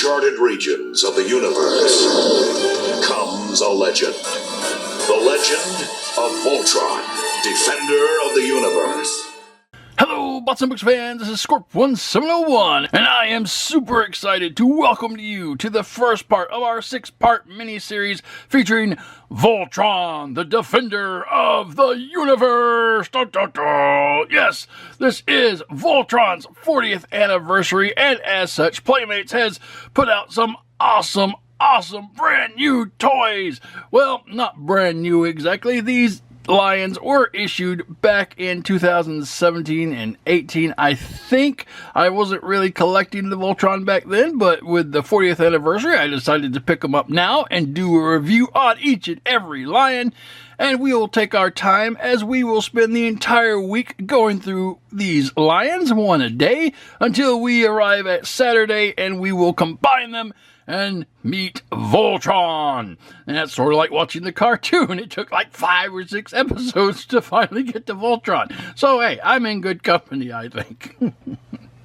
uncharted regions of the universe comes a legend. The legend of Voltron, defender of the universe. Hello, Bots and Books fans, this is Scorp1701, and I am super excited to welcome you to the first part of our 6-part mini-series featuring Voltron, the defender of the universe. Da, da, da. Yes, this is Voltron's 40th anniversary, and as such, Playmates has put out some awesome brand new toys. Well, not brand new exactly. These Lions were issued back in 2017 and 18. I think I wasn't really collecting the Voltron back then, but with the 40th anniversary, I decided to pick them up now and do a review on each and every Lion. And we will take our time as we will spend the entire week going through these Lions one a day until we arrive at Saturday, and we will combine them and meet Voltron. And that's sort of like watching the cartoon. It took like 5 or 6 episodes to finally get to Voltron. So hey, I'm in good company, I think.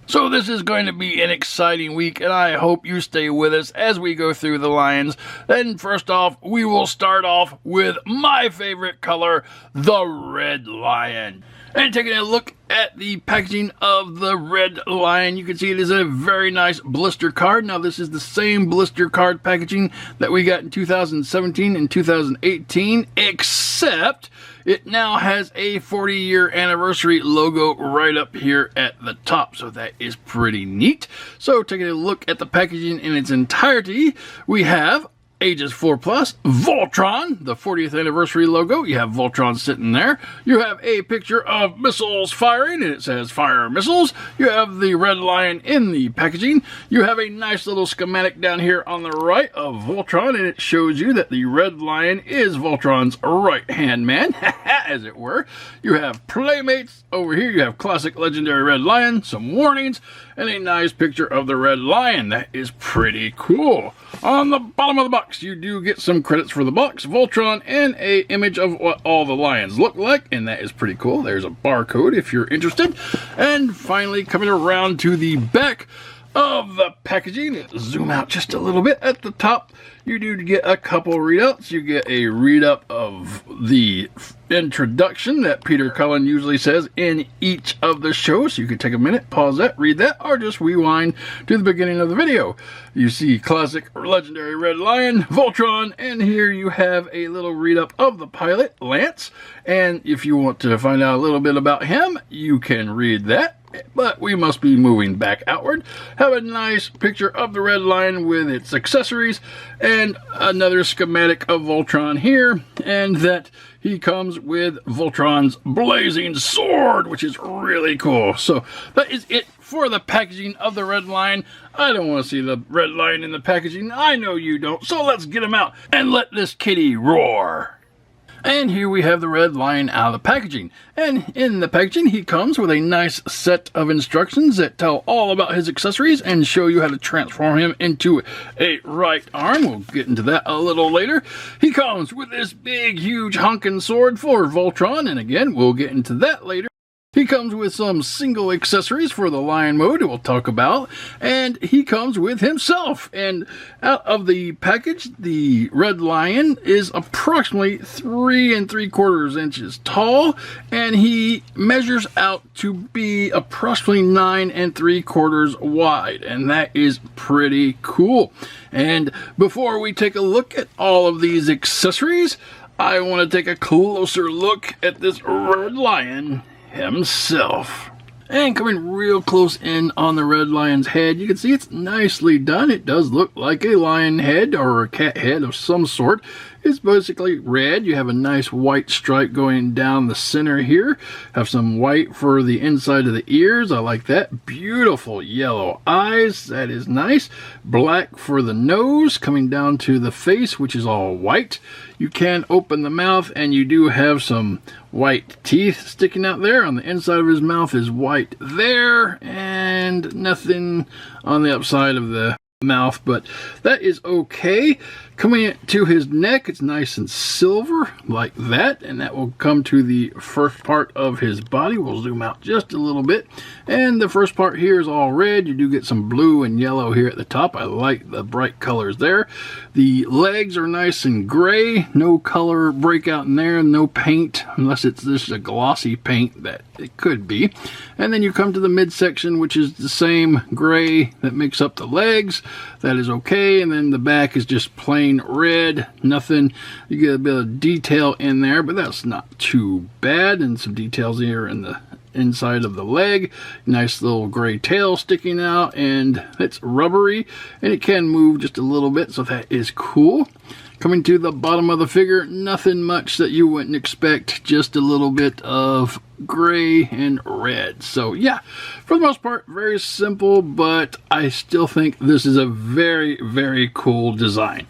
So this is going to be an exciting week, and I hope you stay with us as we go through the Lions. Then first off, we will start off with my favorite color, the Red Lion. And taking a look at the packaging of the Red Lion, you can see it is a very nice blister card. Now this is the same blister card packaging that we got in 2017 and 2018, except it now has a 40-year anniversary logo right up here at the top, so that is pretty neat. So taking a look at the packaging in its entirety, we have Ages 4+, Voltron, the 40th anniversary logo. You have Voltron sitting there. You have a picture of missiles firing, and it says fire missiles. You have the Red Lion in the packaging. You have a nice little schematic down here on the right of Voltron, and it shows you that the Red Lion is Voltron's right-hand man, as it were. You have Playmates over here. You have classic legendary Red Lion, some warnings, and a nice picture of the Red Lion. That is pretty cool. On the bottom of the box, you do get some credits for the box, Voltron, and a image of what all the Lions look like, and that is pretty cool. There's a barcode if you're interested. And finally, coming around to the back of the packaging, zoom out just a little bit at the top, you do get a couple readouts. You get a readout of the introduction that Peter Cullen usually says in each of the shows. So you can take a minute, pause that, read that, or just rewind to the beginning of the video. You see classic legendary Red Lion, Voltron, and here you have a little read-up of the pilot, Lance. And if you want to find out a little bit about him, you can read that. But we must be moving back outward. Have a nice picture of the Red Lion with its accessories, and another schematic of Voltron here, and that he comes with Voltron's blazing sword, which is really cool. So that is it for the packaging of the Red Lion. I don't want to see the Red Lion in the packaging. I know you don't. So let's get him out and let this kitty roar. And here we have the Red Lion out of the packaging. And in the packaging, he comes with a nice set of instructions that tell all about his accessories and show you how to transform him into a right arm. We'll get into that a little later. He comes with this big, huge honking sword for Voltron, and again, we'll get into that later. He comes with some single accessories for the Lion mode we'll talk about, and he comes with himself. And out of the package, the Red Lion is approximately 3 3/4 inches tall, and he measures out to be approximately 9 3/4 wide, and that is pretty cool. And before we take a look at all of these accessories, I want to take a closer look at this Red Lion himself. And coming real close in on the Red Lion's head, you can see it's nicely done. It does look like a lion head or a cat head of some sort. It's basically red. You have a nice white stripe going down the center here. Have some white for the inside of the ears. I like that. Beautiful yellow eyes. That is nice. Black for the nose coming down to the face, which is all white. You can open the mouth, and you do have some white teeth sticking out there. On the inside of his mouth is white there, and nothing on the outside of the mouth, but that is okay. Coming to his neck, it's nice and silver like that, and that will come to the first part of his body. We'll zoom out just a little bit, and the first part here is all red. You do get some blue and yellow here at the top. I like the bright colors there. The legs are nice and gray, no color breakout in there, no paint, unless it's just a glossy paint that it could be. And then you come to the midsection, which is the same gray that makes up the legs. That is okay, and then the back is just plain red, nothing. You get a bit of detail in there, but that's not too bad. And some details here in the inside of the leg. Nice little gray tail sticking out, and it's rubbery, and it can move just a little bit, so that is cool. Coming to the bottom of the figure, nothing much that you wouldn't expect, just a little bit of gray and red. So yeah, for the most part, very simple, but I still think this is a very, very cool design.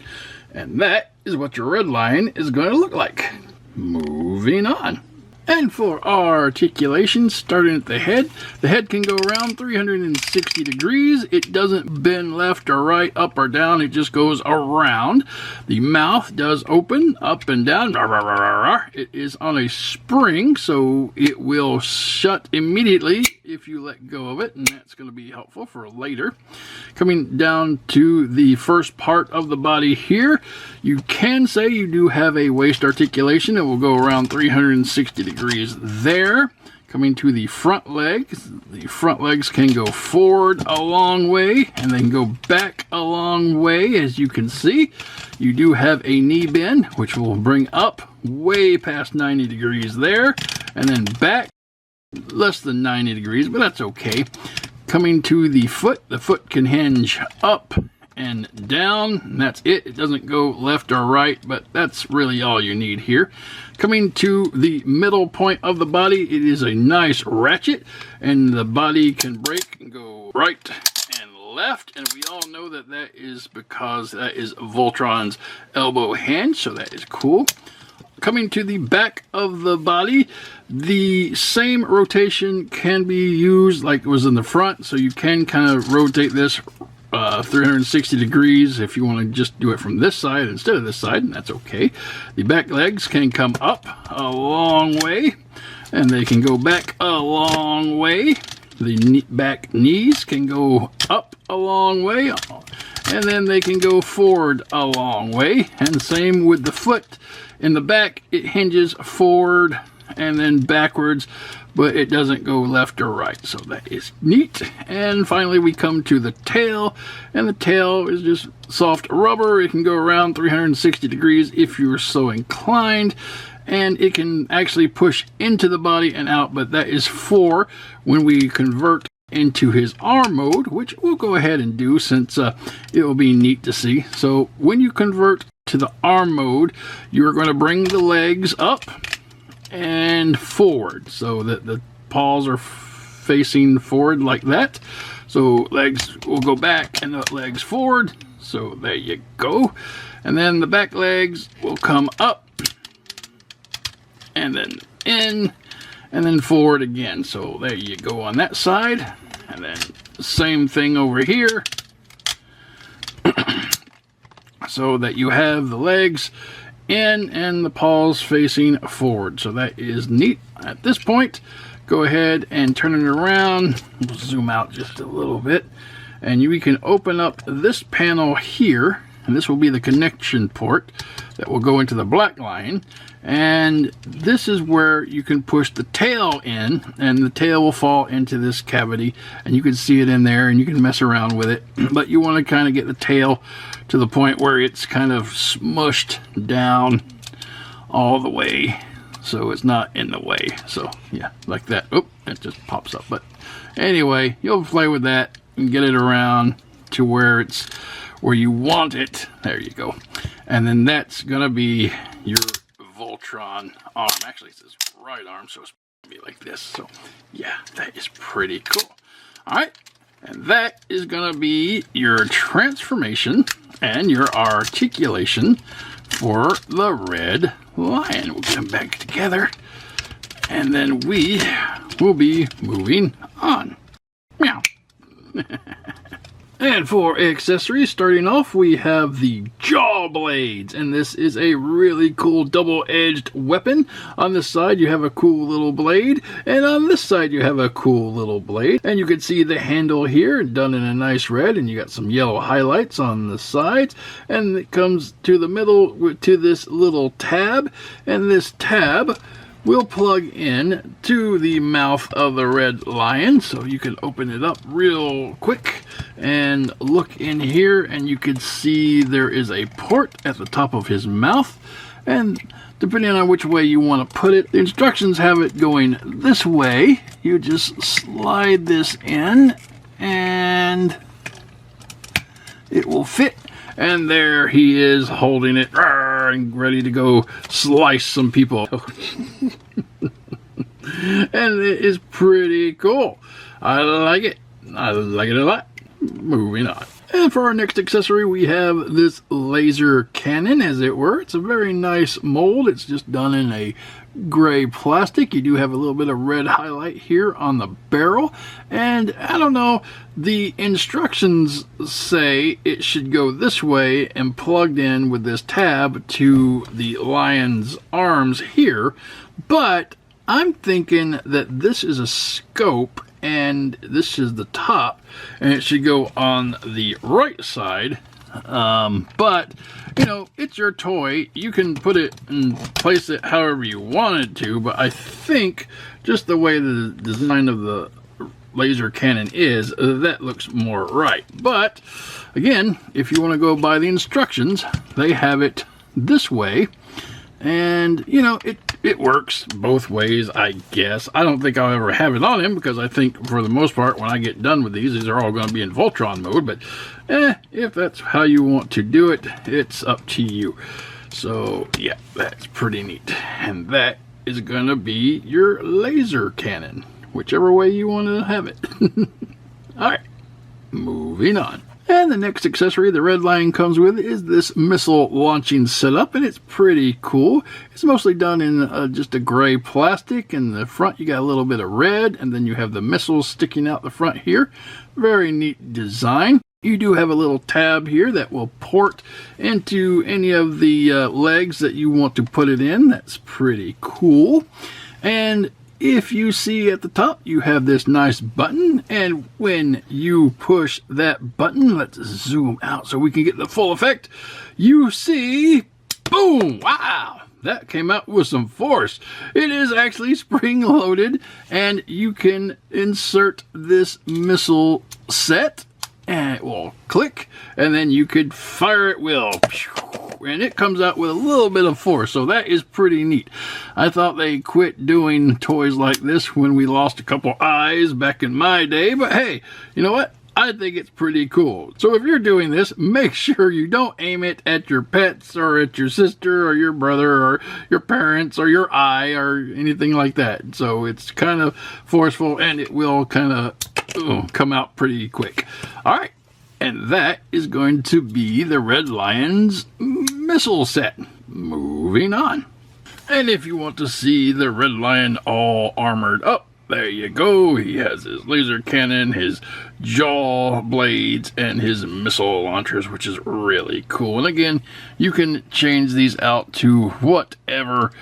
And that is what your red lion is going to look like. Moving on. And for our articulation, starting at the head can go around 360 degrees. It doesn't bend left or right, up or down. It just goes around. The mouth does open up and down. It is on a spring, so it will shut immediately if you let go of it, and that's going to be helpful for later. Coming down to the first part of the body here, you can say you do have a waist articulation. It will go around 360 degrees there. Coming to the front legs can go forward a long way and then go back a long way. As you can see, you do have a knee bend, which will bring up way past 90 degrees there, and then back less than 90 degrees, but that's okay. Coming to the foot can hinge up and down, and that's it. It doesn't go left or right, but that's really all you need here. Coming to the middle point of the body, it is a nice ratchet, and the body can break and go right and left, and we all know that that is because that is Voltron's elbow hinge, so that is cool. Coming to the back of the body, the same rotation can be used like it was in the front, so you can kind of rotate this 360 degrees if you want to just do it from this side instead of this side, and that's okay. The back legs can come up a long way, and they can go back a long way. The back knees can go up a long way, and then they can go forward a long way, and same with the foot. In the back, it hinges forward and then backwards, but it doesn't go left or right, so that is neat. And finally, we come to the tail, and the tail is just soft rubber. It can go around 360 degrees if you're so inclined, and it can actually push into the body and out, but that is for when we convert into his arm mode, which we'll go ahead and do since it will be neat to see. So when you convert to the arm mode, you're going to bring the legs up and forward so that the paws are facing forward like that. So legs will go back and the legs forward. So there you go. And then the back legs will come up and then in and then forward again. So there you go on that side. And then same thing over here. So that you have the legs in and the paws facing forward. So that is neat. At this point, go ahead and turn it around. We'll zoom out just a little bit. And we can open up this panel here. And this will be the connection port that will go into the black line. And this is where you can push the tail in, and the tail will fall into this cavity, and you can see it in there, and you can mess around with it. But you want to kind of get the tail to the point where it's kind of smushed down all the way, so it's not in the way. So yeah, like that. Oh, it just pops up. But anyway, you'll play with that and get it around to where it's where you want it. There you go. And then that's gonna be your Voltron arm. Actually, it's his right arm, so it's gonna be like this. So yeah, that is pretty cool. All right, and that is gonna be your transformation and your articulation for the red lion. We'll get them back together, and then we will be moving on. Meow. And for accessories, starting off, we have the jaw blades, and this is a really cool double-edged weapon. On this side, you have a cool little blade, and on this side, you have a cool little blade. And you can see the handle here, done in a nice red, and you got some yellow highlights on the sides. And it comes to the middle to this little tab, and this tab will plug in to the mouth of the red lion, so you can open it up real quick and look in here, and you can see there is a port at the top of his mouth, and depending on which way you want to put it, the instructions have it going this way. You just slide this in and it will fit. And there he is holding it and ready to go slice some people. And it is pretty cool. I like it. I like it a lot. Moving on. And for our next accessory, we have this laser cannon, as it were. It's a very nice mold. It's just done in a gray plastic. You do have a little bit of red highlight here on the barrel. And I don't know, the instructions say it should go this way and plugged in with this tab to the lion's arms here. But I'm thinking that this is a scope and this is the top, and it should go on the right side. But you know, it's your toy. You can put it and place it however you want it to, but I think just the way the design of the laser cannon is, that looks more right. But again, if you want to go by the instructions, they have it this way, and you know, it works both ways, I guess. I don't think I'll ever have it on him, because I think for the most part when I get done with these are all going to be in Voltron mode. But if that's how you want to do it, it's up to you. So yeah, that's pretty neat. And that is going to be your laser cannon, whichever way you want to have it. Alright, moving on. And the next accessory the Red Lion comes with is this missile launching setup, and it's pretty cool. It's mostly done in just a gray plastic. In the front you got a little bit of red, and then you have the missiles sticking out the front here. Very neat design. You do have a little tab here that will port into any of the legs that you want to put it in. That's pretty cool. And if you see at the top, you have this nice button, and when you push that button, let's zoom out so we can get the full effect, you see, boom, wow, that came out with some force. It is actually spring-loaded, and you can insert this missile set, and it will click, and then you could fire at will. And it comes out with a little bit of force, so that is pretty neat. I thought they quit doing toys like this when we lost a couple eyes back in my day, but hey, you know what? I think it's pretty cool. So if you're doing this, make sure you don't aim it at your pets or at your sister or your brother or your parents or your eye or anything like that. So it's kind of forceful, and it will kind of come out pretty quick. All right. And that is going to be the Red Lion's missile set. Moving on. And if you want to see the Red Lion all armored up, there you go. He has his laser cannon, his jaw blades, and his missile launchers, which is really cool. And again, you can change these out to whatever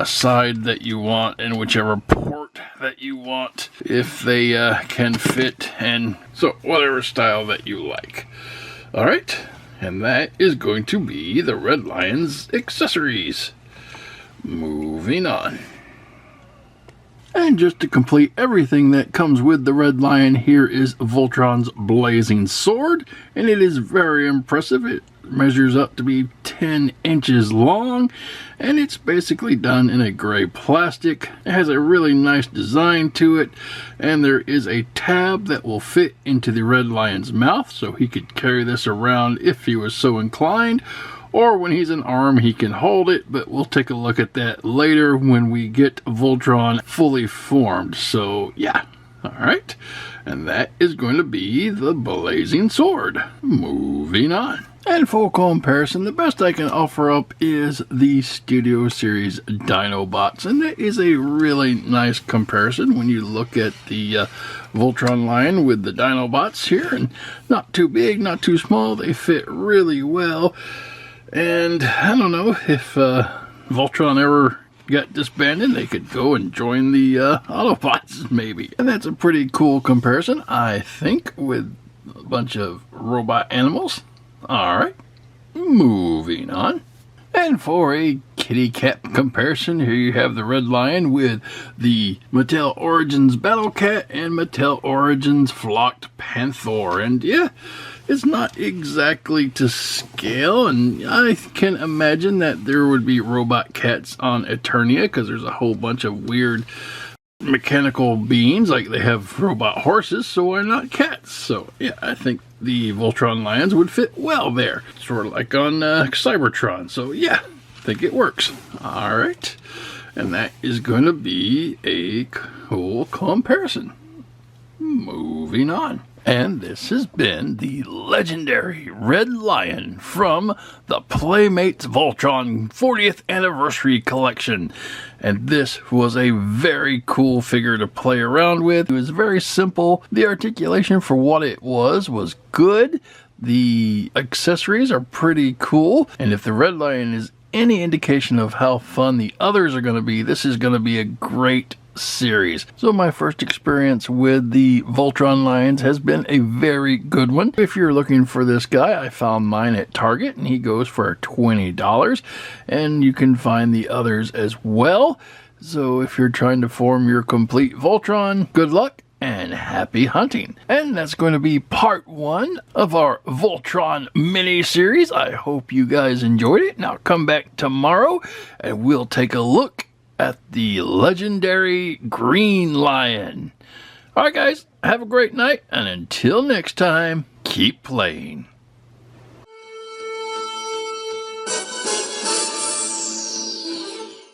side that you want and whichever port that you want, if they can fit, and so whatever style that you like. Alright, and that is going to be the Red Lion's accessories. Moving on. And just to complete everything that comes with the Red Lion, here is Voltron's blazing sword, and it is very impressive. It measures up to be 10 inches long, and it's basically done in a gray plastic. It has a really nice design to it, and there is a tab that will fit into the Red Lion's mouth, so he could carry this around if he was so inclined, or when he's an arm he can hold it, but we'll take a look at that later when we get Voltron fully formed. So yeah, alright, and that is going to be the blazing sword. Moving on. And for comparison, the best I can offer up is the Studio Series Dinobots. And that is a really nice comparison when you look at the Voltron Lion with the Dinobots here. And not too big, not too small. They fit really well. And I don't know if Voltron ever got disbanded, they could go and join the Autobots maybe. And that's a pretty cool comparison, I think, with a bunch of robot animals. Alright, moving on. And for a kitty cat comparison, here you have the Red Lion with the Mattel Origins Battle Cat and Mattel Origins Flocked Panther. And yeah, it's not exactly to scale, and I can imagine that there would be robot cats on Eternia because there's a whole bunch of weird mechanical beings, like they have robot horses, so why not cats? So yeah, I think the Voltron Lions would fit well there, sort of like on Cybertron. So yeah, I think it works. All right, and that is going to be a cool comparison. Moving on. And this has been the legendary Red Lion from the Playmates VOLTRON 40th Anniversary Collection. And this was a very cool figure to play around with. It was very simple. The articulation for what it was good. The accessories are pretty cool. And if the Red Lion is any indication of how fun the others are going to be, this is going to be a great series. So my first experience with the Voltron Lions has been a very good one. If you're looking for this guy, I found mine at Target and he goes for $20, and you can find the others as well. So if you're trying to form your complete Voltron, good luck and happy hunting. And that's going to be part 1 of our Voltron mini series. I hope you guys enjoyed it. Now come back tomorrow and we'll take a look at the legendary Green Lion. Alright guys, have a great night, and until next time, keep playing.